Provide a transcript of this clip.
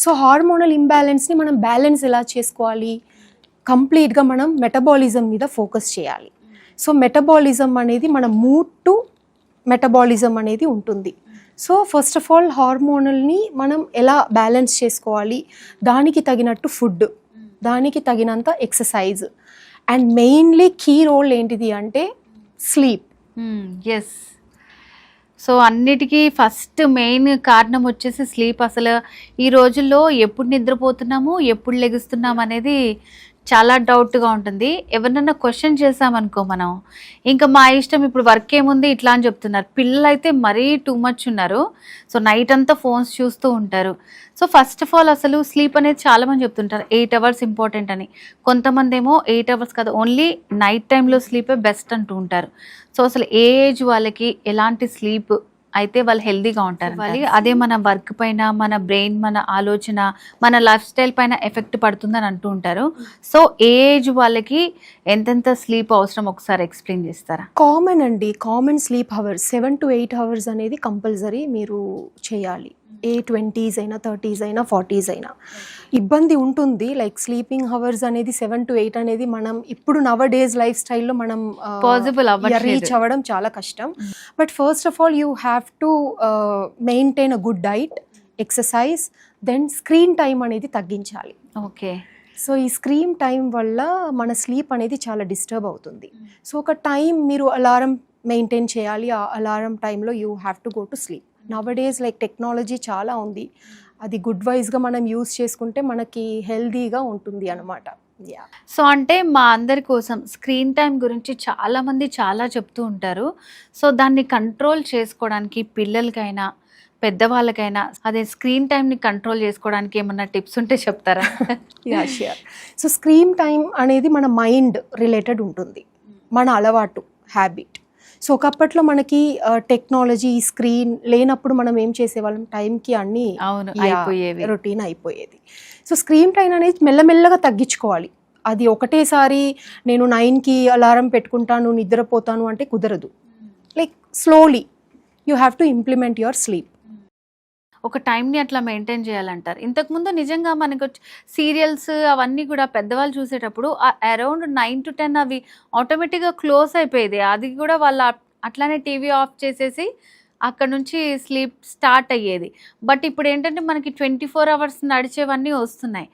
So hormonal ఇంబ్యాలెన్స్ని మనం balance ఎలా చేసుకోవాలి, కంప్లీట్గా మనం మెటబాలిజం మీద ఫోకస్ చేయాలి. సో మెటబాలిజం అనేది మన మూడ్ టు మెటబాలిజం అనేది ఉంటుంది. సో ఫస్ట్ ఆఫ్ ఆల్ హార్మోనల్ని మనం ఎలా బ్యాలెన్స్ చేసుకోవాలి, దానికి తగినట్టు ఫుడ్, దానికి తగినంత exercise, and mainly key role ఏంటిది అంటే స్లీప్. ఎస్. సో అన్నిటికీ ఫస్ట్ మెయిన్ కారణం వచ్చేసి స్లీప్. అసలు ఈ రోజుల్లో ఎప్పుడు నిద్రపోతున్నాము, ఎప్పుడు లెగుస్తున్నాము అనేది చాలా డౌట్గా ఉంటుంది. ఎవరినన్నా క్వశ్చన్ చేసామనుకో మనం, ఇంకా మా ఇష్టం, ఇప్పుడు వర్క్ ఏముంది ఇట్లా అని చెప్తున్నారు. పిల్లలు అయితే మరీ టూ మచ్ ఉన్నారు. సో నైట్ అంతా ఫోన్స్ చూస్తూ ఉంటారు. సో ఫస్ట్ ఆఫ్ ఆల్ అసలు స్లీప్ అనేది చాలామంది చెప్తుంటారు 8 hours ఇంపార్టెంట్ అని. కొంతమంది ఏమో 8 hours కాదు, ఓన్లీ నైట్ టైంలో స్లీపే బెస్ట్ అంటూ ఉంటారు. సో అసలు ఏ ఏజ్ వాళ్ళకి ఎలాంటి స్లీప్ అయితే వాళ్ళు హెల్దీగా ఉంటారు. అదే మన వర్క్ పైన, మన బ్రెయిన్, మన ఆలోచన, మన లైఫ్ స్టైల్ పైన ఎఫెక్ట్ పడుతుందని అంటూ ఉంటారు. సో ఏ ఏజ్ వాళ్ళకి ఎంతెంత స్లీప్ అవసరం ఒకసారి ఎక్స్ప్లెయిన్ చేస్తారా? కామన్ అండి, common sleep hours 7 to 8 hours అనేది కంపల్సరీ మీరు చేయాలి. ఏ 20s అయినా, 30s అయినా, 40s అయినా ఇబ్బంది ఉంటుంది. లైక్ స్లీపింగ్ అవర్స్ అనేది 7 to 8 అనేది మనం ఇప్పుడు నవ డేస్ లైఫ్ స్టైల్లో మనం పాసిబుల్ రీచ్ అవ్వడం చాలా కష్టం. But first of all you have to maintain a good diet, exercise, then screen time అనేది తగ్గించాలి. ఓకే. సో ఈ స్క్రీన్ టైం వల్ల మన స్లీప్ అనేది చాలా డిస్టర్బ్ అవుతుంది. సో ఒక టైం మీరు అలారం మెయింటైన్ చేయాలి. ఆ అలారం టైంలో you have to go to sleep. Now days like technology చాలా ఉంది, అది గుడ్ వైజ్గా మనం యూస్ చేసుకుంటే మనకి హెల్దీగా ఉంటుంది అనమాట. సో అంటే మా అందరి కోసం స్క్రీన్ టైం గురించి చాలామంది చాలా చెప్తూ ఉంటారు. సో దాన్ని కంట్రోల్ చేసుకోవడానికి పిల్లలకైనా పెద్దవాళ్ళకైనా అదే స్క్రీన్ టైంని కంట్రోల్ చేసుకోవడానికి ఏమన్నా టిప్స్ ఉంటే చెప్తారా? షూర్. సో స్క్రీన్ టైం అనేది మన మైండ్ రిలేటెడ్ ఉంటుంది, మన అలవాటు, హ్యాబిట్. సో ఒకప్పట్లో మనకి టెక్నాలజీ, స్క్రీన్ లేనప్పుడు మనం ఏం చేసేవాళ్ళం, టైంకి అన్నీ రొటీన్ అయిపోయేది. సో స్క్రీన్ టైం అనేది మెల్లమెల్లగా తగ్గించుకోవాలి. అది ఒకటేసారి నేను 9కి అలారం పెట్టుకుంటాను, నిద్రపోతాను అంటే కుదరదు. Like slowly you have to implement your sleep. ఒక టైంని అట్లా మెయింటైన్ చేయాలంటారు. ఇంతకుముందు నిజంగా మనకు సీరియల్స్ అవన్నీ కూడా పెద్దవాళ్ళు చూసేటప్పుడు అరౌండ్ 9 to 10 అవి ఆటోమేటిక్గా క్లోజ్ అయిపోయేది. అది కూడా వాళ్ళు అట్లానే టీవీ ఆఫ్ చేసేసి అక్కడ నుంచి స్లీప్ స్టార్ట్ అయ్యేది. బట్ ఇప్పుడు ఏంటంటే మనకి 24 hours నడిచేవన్నీ వస్తున్నాయి.